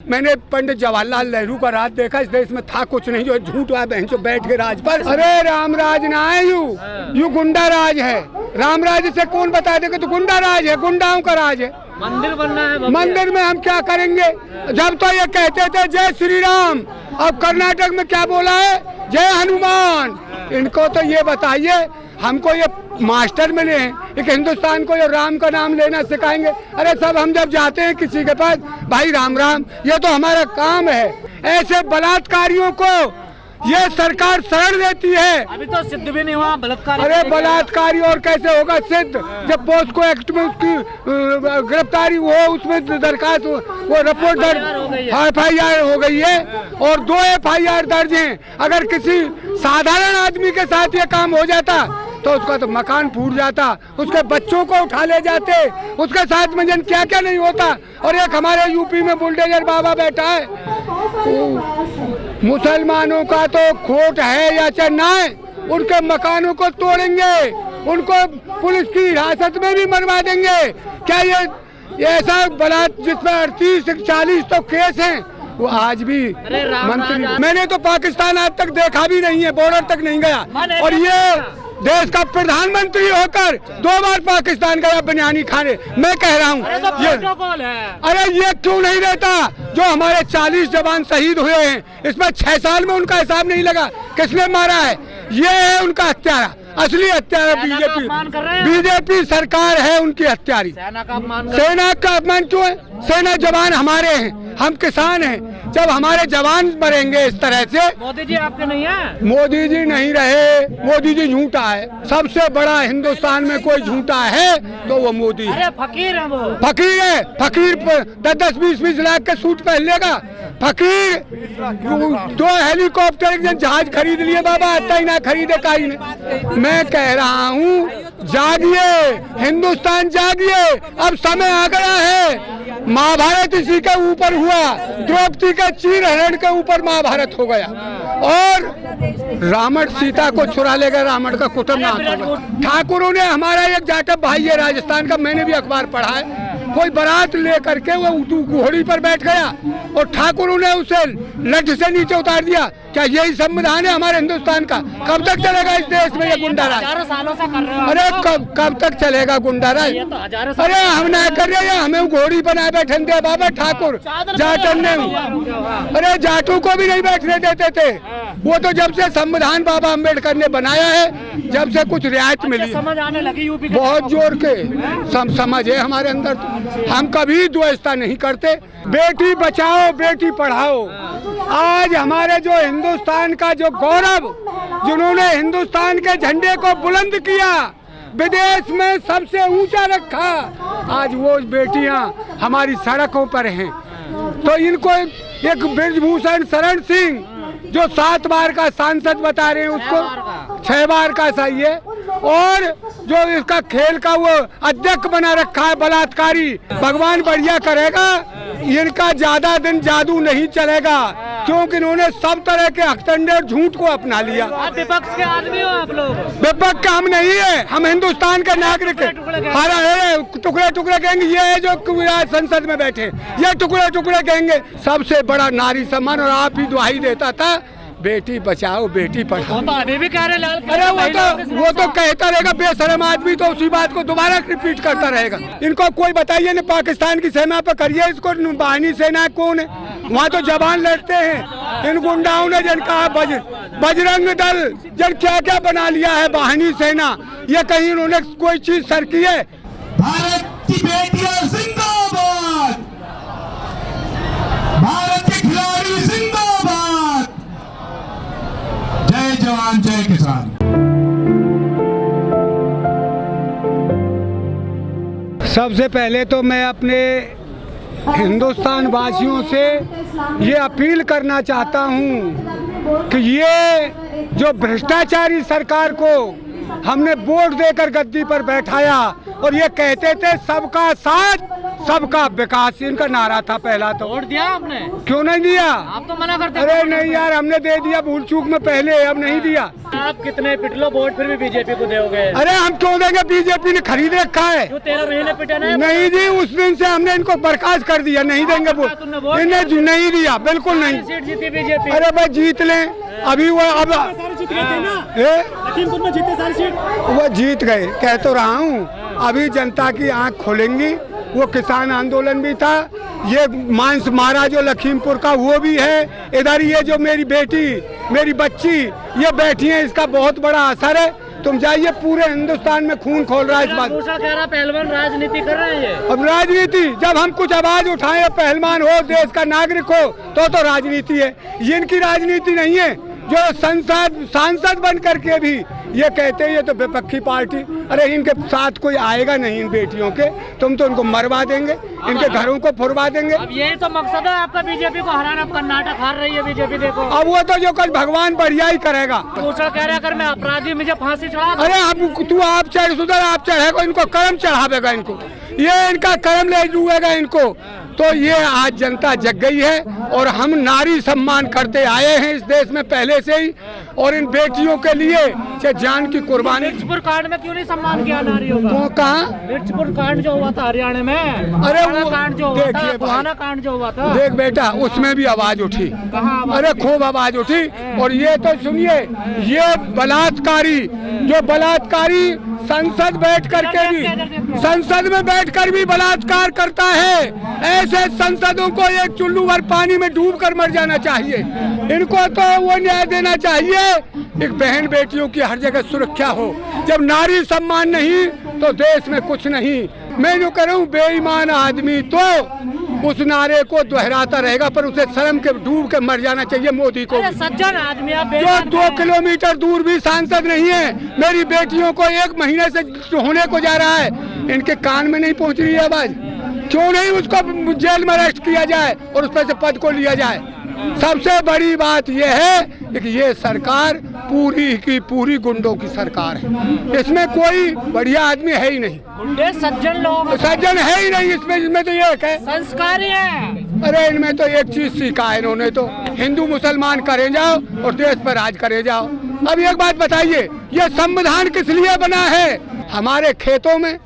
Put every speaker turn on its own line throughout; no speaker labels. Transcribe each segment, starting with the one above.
मैंने पंडित जवाहरलाल नेहरू का राज देखा। इस देश में था कुछ नहीं, जो झूठ हुआ बहन जो बैठ के राज पर। अरे राम राज ना है, यू गुंडा राज है। राम राज से कौन बता देगा? तो गुंडा राज है, गुंडाओं का राज है।
मंदिर बनना है,
मंदिर में हम क्या करेंगे? जब तो ये कहते थे जय श्री राम, अब कर्नाटक में क्या बोला है? जय हनुमान। इनको तो ये बताइए, हमको ये मास्टर मिले हैं एक हिंदुस्तान को, ये राम का नाम लेना सिखाएंगे। अरे सब हम जब जाते हैं किसी के पास, भाई राम राम, ये तो हमारा काम है। ऐसे बलात्कारियों को ये सरकार शरण देती है।
अभी तो सिद्ध भी नहीं हुआ बलात्कार। अरे
बलात्कारी और कैसे होगा सिद्ध? जब पोस्को एक्ट में उसकी गिरफ्तारी हो, उसमें दरखास्त वो रिपोर्ट दर्ज FIR हो गई है और 2 FIR दर्ज हैं। अगर किसी साधारण आदमी के साथ ये काम हो जाता तो उसका तो मकान फूट जाता, उसके बच्चों को उठा ले जाते, उसके साथ में जन क्या क्या नहीं होता। और एक हमारे यूपी में बुलडोजर बाबा बैठा है। मुसलमानों का तो खोट है या चाहे ना है, उनके मकानों को तोड़ेंगे, उनको पुलिस की हिरासत में भी मरवा देंगे। क्या ये ऐसा बलात् जिसमें 38-40 तो केस हैं, वो आज भी मंत्री। मैंने तो पाकिस्तान आज तक देखा भी नहीं है, बॉर्डर तक नहीं गया। और ये देश का प्रधानमंत्री होकर 2 बार पाकिस्तान गया बिरयानी खाने। मैं कह रहा हूँ अरे ये क्यों नहीं रहता? जो हमारे 40 जवान शहीद हुए हैं, इसमें 6 साल में उनका हिसाब नहीं लगा। किसने मारा है? ये है उनका हत्यारा, असली हत्यारा बीजेपी सरकार है, उनकी हत्यारी। सेना का अपमान क्यों है? सेना जवान हमारे हैं, हम किसान हैं। जब हमारे जवान मरेंगे इस तरह से।
मोदी जी आपके नहीं है? मोदी जी
नहीं रहे, मोदी जी झूठा है। सबसे बड़ा हिंदुस्तान में कोई झूठा है तो वो मोदी है।
अरे फकीर है वो।
फकीर है, फकीर 10-20 लाख के सूट पहन लेगा। फकीर 2 हेलीकॉप्टर एक जहाज खरीद लिए बाबा, आता ही ना खरीदे काई ने। मैं कह रहा हूँ जागिए, हिंदुस्तान जागिए, अब समय आ गया है। महाभारत इसी के ऊपर हुआ, द्रौपदी के चीर हरण के ऊपर महाभारत हो गया और रावण सीता को चुरा लेगा, रावण का कुटुंब नाश होगा। ठाकुरों ने, हमारा एक जाटव भाई है राजस्थान का, मैंने भी अखबार पढ़ा है, कोई बारात लेकर के वो घोड़ी पर बैठ गया और ठाकुरों ने उसे लठ से नीचे उतार दिया। क्या यही संविधान है हमारे हिंदुस्तान का? कब तक चलेगा इस देश में ये गुंडा राज? अरे कब तक चलेगा गुंडा राज? अरे हम ना कर रहे हैं, हमें घोड़ी बनाए बैठे दे बाबा ठाकुर जाटन ने। अरे जाटों को भी नहीं बैठने देते थे। वो तो जब से संविधान बाबा अम्बेडकर ने बनाया है, जब से कुछ रियायत मिली,
समझ आने लगी यूपी
बहुत जोर के समझ है हमारे अंदर। हम कभी द्वेषता नहीं करते। बेटी बचाओ बेटी पढ़ाओ। आज हमारे जो हिंदुस्तान का जो गौरव, जिन्होंने हिंदुस्तान के झंडे को बुलंद किया, विदेश में सबसे ऊंचा रखा, आज वो बेटियां हमारी सड़कों पर हैं। तो इनको एक बृजभूषण शरण सिंह जो 7 बार का सांसद बता रहे हैं, उसको 6 बार का सही है, और जो इसका खेल का वो अध्यक्ष बना रखा है बलात्कारी, भगवान बढ़िया करेगा। इनका ज्यादा दिन जादू नहीं चलेगा, क्योंकि इन्होंने सब तरह के हथकंडे और झूठ को अपना लिया।
विपक्ष के आदमी हो आप लोग?
विपक्ष का हम नहीं है, हम हिंदुस्तान के नागरिक हैं। टुकड़े टुकड़े कहेंगे ये है जो संसद में बैठे, ये टुकड़े टुकड़े कहेंगे। सबसे बड़ा नारी सम्मान, और आप ही दुहाई देता था बेटी बचाओ बेटी पढ़ाओ।
तो अभी भी कह रहे लाल।
अरे वो तो कहता रहेगा, बेशरम आदमी तो उसी बात को दोबारा रिपीट करता रहेगा। इनको कोई बताइए ना, पाकिस्तान की सेना पर करिए इसको, बाहिनी सेना कौन है? वहाँ तो जवान लड़ते हैं। इन गुंडाओं ने जन कहा बजरंग दल, जन क्या क्या बना लिया है बाहिनी सेना। ये कहीं उन्होंने कोई चीज सर की है?
भारत की बेटियां जिंदाबाद, भारत के खिलाड़ी जिंदाबाद, जय जवान जय किसान।
सबसे पहले तो मैं अपने हिंदुस्तान वासियों से ये अपील करना चाहता हूँ कि ये जो भ्रष्टाचारी सरकार को हमने वोट देकर गद्दी पर बैठाया और ये कहते थे सबका साथ सबका विकास, इनका नारा था पहला। तो
वोट दिया आपने?
क्यों नहीं दिया?
आप तो मना करते।
अरे नहीं यार, हमने दे दिया भूल चूक में पहले, अब नहीं दिया।
आप कितने पिट लो वोट फिर भी बीजेपी को दोगे?
अरे हम क्यों देंगे, बीजेपी ने खरीद रखा है।
जो 13 महीने पिटे ना।
नहीं जी, उस दिन से हमने इनको बर्खास्त कर दिया, नहीं देंगे वोट, इन्हें नहीं दिया, बिल्कुल नहीं।
सीट जीती बीजेपी।
अरे भाई जीत लें, अभी वो अब
जीत गए थे ना,
ए?
लखीमपुर में जीते सारी सीट।
वो जीत गए, कह तो रहा हूँ। अभी जनता की आंख खोलेंगी। वो किसान आंदोलन भी था, ये मांस मारा जो लखीमपुर का वो भी है, इधर ये जो मेरी बेटी मेरी बच्ची ये बैठी है, इसका बहुत बड़ा असर है। तुम जाइए, पूरे हिंदुस्तान में खून खोल रहा है इस बात।
दूसरा कह रहा पहलवान राजनीति कर रहे हैं ये।
अब राजनीति, जब हम कुछ आवाज उठाए, पहलवान हो, देश का नागरिक हो, तो राजनीति है। ये इनकी राजनीति नहीं है जो सांसद बन करके भी ये कहते हैं ये तो विपक्षी पार्टी। अरे इनके साथ कोई आएगा नहीं इन बेटियों के, तुम तो उनको मरवा देंगे, इनके घरों को फुरवा देंगे।
अब यही तो मकसद है आपका बीजेपी को हराना। अब कर्नाटक हार रही है बीजेपी, देखो।
अब वो तो जो कल भगवान बढ़िया ही करेगा।
दूसरा कह रहा है अगर मैं अपराधी मुझे फांसी चढ़ा दो।
अरे अब तू आप चढ़ सुधर, आप चढ़ेगा, इनको कर्म चढ़ावेगा, इनको ये इनका कर्म ले जुएगा इनको। तो ये आज जनता जग गई है और हम नारी सम्मान करते आए हैं इस देश में पहले से ही, और इन बेटियों के लिए चाहे जान की कुर्बानी।
मिर्चपुर कांड में क्यों नहीं सम्मान किया नारियों का?
वो कहाँ?
मिर्चपुर कांड जो हुआ था हरियाणा में,
अरे
वो कांड जो हुआ था,
देखिए
बुहाना कांड जो हुआ था,
देख बेटा, उसमें भी आवाज उठी।
कहाँ आवाज?
अरे खूब आवाज उठी। और ये तो सुनिए, ये बलात्कारी जो बलात्कारी संसद बैठ करके भी, संसद में बैठकर भी बलात्कार करता है, ऐसे संसदों को एक चुल्लू भर पानी में डूब कर मर जाना चाहिए। इनको तो वो न्याय देना चाहिए, एक बहन बेटियों की हर जगह सुरक्षा हो। जब नारी सम्मान नहीं तो देश में कुछ नहीं। मैं जो कह रहा हूँ, बेईमान आदमी तो उस नारे को दोहराता रहेगा, पर उसे शर्म के डूब के मर जाना चाहिए मोदी को।
सज्जन आदमी आप
जो 2 किलोमीटर दूर भी सांसद नहीं है, मेरी बेटियों को 1 महीने से होने को जा रहा है, इनके कान में नहीं पहुंच रही है आवाज। क्यों नहीं उसको जेल में अरेस्ट किया जाए और उस पर से पद को लिया जाए? सबसे बड़ी बात यह है कि ये सरकार पूरी की पूरी गुंडों की सरकार है, इसमें कोई बढ़िया आदमी है ही नहीं।
गुंडे सज्जन लोग,
सज्जन है ही नहीं इसमें तो ये है
संस्कारी है।
अरे इनमें तो एक चीज सीखा है इन्होंने, तो हिंदू मुसलमान करे जाओ और देश पर राज करे जाओ। अब एक बात बताइए, ये संविधान किस लिए बना है? हमारे खेतों में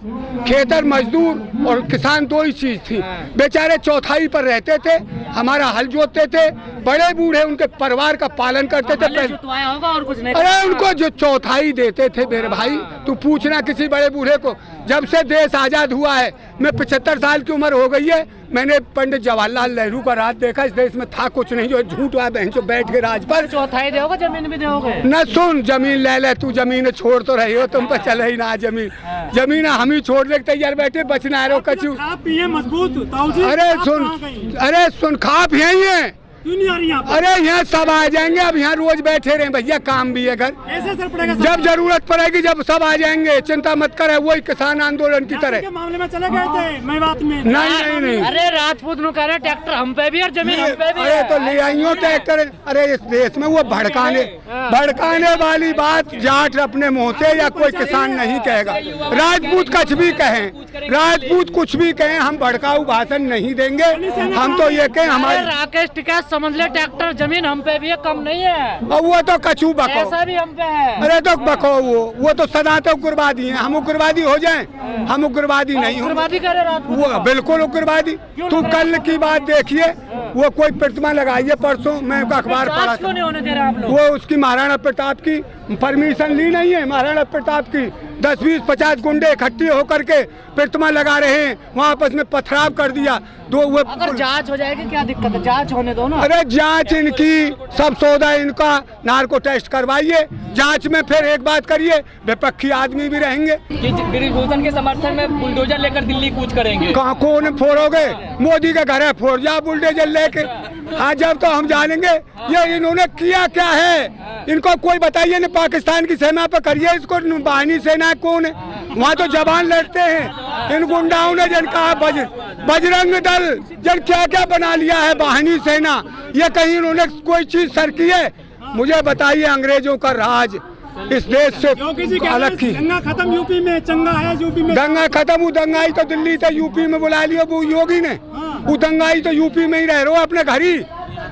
खेतर मजदूर और किसान 2 ही चीज थी, बेचारे चौथाई पर रहते थे, हमारा हल जोतते थे, बड़े बूढ़े उनके परिवार का पालन करते थे।
होगा और कुछ नहीं।
अरे उनको जो चौथाई देते थे मेरे भाई, तू पूछना किसी बड़े बूढ़े को। जब से देश आजाद हुआ है, मैं 75 साल की उम्र हो गई है, मैंने पंडित जवाहरलाल नेहरू का राज देखा। इस देश में था कुछ नहीं, जो झूठ हुआ बहन जो बैठ के राज पर।
चौथाई दोगे, जमीन भी दोगे?
न सुन, जमीन ले ले तू, जमीन छोड़ तो रही हो, तुम पर चले ही ना जमीन। जमीन हम ही छोड़ने के तैयार बैठे, बचना है कचू।
मजबूत ताऊजी।
अरे सुन, खा भी यही है।
क्यों नहीं आ रही यहाँ?
अरे यहाँ सब आ जाएंगे, अब यहाँ रोज बैठे रहे भैया, काम भी है घर।
ऐसे असर पड़ेगा
जब जरूरत पड़ेगी, जब सब आ जाएंगे, चिंता मत करे। वही किसान आंदोलन की तरह
मामले में चले गए थे मेवात में।
नहीं।
अरे राजपूत नु कह रहे ट्रैक्टर हम पे भी और जमीन हम पे भी।
अरे तो ले आइयो ट्रैक्टर। अरे इस देश में वो भड़काने वाली बात जाट अपने मुंह से या कोई किसान नहीं कहेगा। राजपूत कुछ भी कहें, राजपूत कुछ भी कहें, हम भड़काऊ भाषण नहीं देंगे। हम तो ये कहें हमारे
राकेश टिकैत समझ ले, ट्रैक्टर जमीन हम पे भी है, कम नहीं है।
और वो तो कछू बको,
ऐसा भी हम पे है।
अरे तो बको, वो तो सदा तो उग्रवादी है। हम उग्रवादी हो जाएं, हम उग्रवादी नहीं हो।
उग्रवादी कह रहे रात
वो बिल्कुल उग्रवादी। तू कल की बात देखिए, वो कोई प्रतिमा लगाई है परसों, मैं अखबार पढ़ा था,
नहीं होने दे रहे आप लोग।
वो उसकी महाराणा प्रताप की परमिशन ली नहीं है। महाराणा प्रताप की 10, 20, 50 गुंडे इकट्ठे होकर के प्रतिमा लगा रहे हैं, वहाँ आपस में पथराव कर दिया।
अगर जांच हो जाएगी क्या दिक्कत है? जांच होने दो ना।
अरे जांच इनकी, सब सौदा इनका, नार्को टेस्ट करवाइए, जांच में फिर एक बात करिए, विपक्षी आदमी भी रहेंगे।
ब्रिजभूषण के समर्थन में बुलडोजर लेकर दिल्ली कूच करेंगे।
कहाँ कौन फोड़ोगे? मोदी का घर है, फोड़ जाओ बुलडोजर लेके। हाँ, जब तो हम जानेंगे ये इन्होंने किया क्या है। इनको कोई बताइए ना, पाकिस्तान की सेना पर करिए इसको। बाहिनी सेना कौन है? वहाँ तो जवान लड़ते हैं। इन गुंडाओं ने जन कहा बजरंग दल, जन क्या क्या बना लिया है बाहिनी सेना। ये कहीं इन्होंने कोई चीज सर की है? मुझे बताइए, अंग्रेजों का राज इस देश से
योगी जी कह
अलग
रहे
की।
हैं, दंगा खत्म यूपी में, चंगा है यूपी में।
दंगा खत्म हुआ, दंगाई तो दिल्ली से यूपी में बुला लिया वो योगी ने। वो दंगाई तो यूपी में ही रह रहे हो अपने घर ही।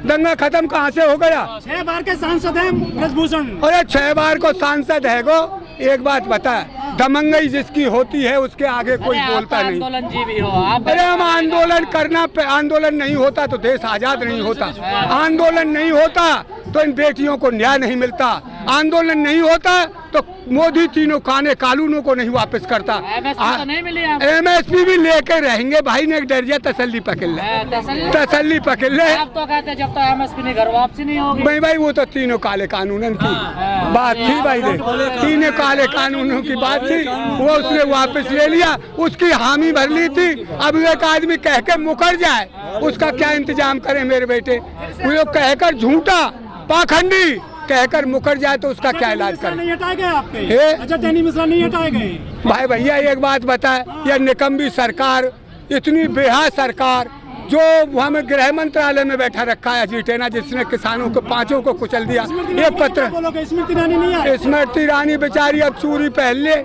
दंगा खत्म कहाँ से हो गया?
6 बार के सांसद हैं ब्रजभूषण।
अरे 6 बार को सांसद है गो। एक बात बता, दमंगई जिसकी होती है उसके आगे कोई
अरे,
बोलता
आप
नहीं।
आंदोलन जीवी हो आप।
अरे हम आंदोलन करना, आंदोलन नहीं होता तो देश आजाद नहीं होता। आंदोलन नहीं होता तो इन बेटियों को न्याय नहीं मिलता। आंदोलन नहीं होता तो मोदी तीनों काने कानूनों को नहीं वापस करता।
MSP तो नहीं मिली आप।
MSP भी लेके रहेंगे भाई ने, डर जा तसल्ली पकड़ ले, तसल्ली पकड़ ले।
आप तो कहते जब तक MSP नहीं घर वापसी नहीं होगी।
भाई वो तो तीनों काले कानूनन की बात थी भाई, दे तीनों काले कानूनों की बात थी, वो उसने वापस ले लिया, उसकी हामी भर ली थी। अब एक आदमी कह के मुकर जाए उसका क्या इंतजाम करें मेरे बेटे? वो कहकर झूठा पाखंडी कहकर मुकर जाए तो उसका क्या इलाज करें?
नहीं हटाए गए आपके,
हे?
अच्छा टेनी मिश्रा नहीं हटाए गए।
भाई भैया एक बात बताए, यह निकम्बी सरकार, इतनी बेहाद सरकार जो हमें गृह मंत्रालय में बैठा रखा है अजीत है ना, जिसने किसानों को 5 को कुचल दिया। ये पत्र
बोलोगे स्मृति ईरानी नहीं आए?
स्मृति ईरानी बेचारी अब चूरी पहन ले,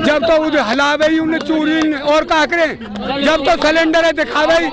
जब तो उधर हलावे ही उन्हें चूरी और का करें, जब तो सिलेंडर है दिखावे ही।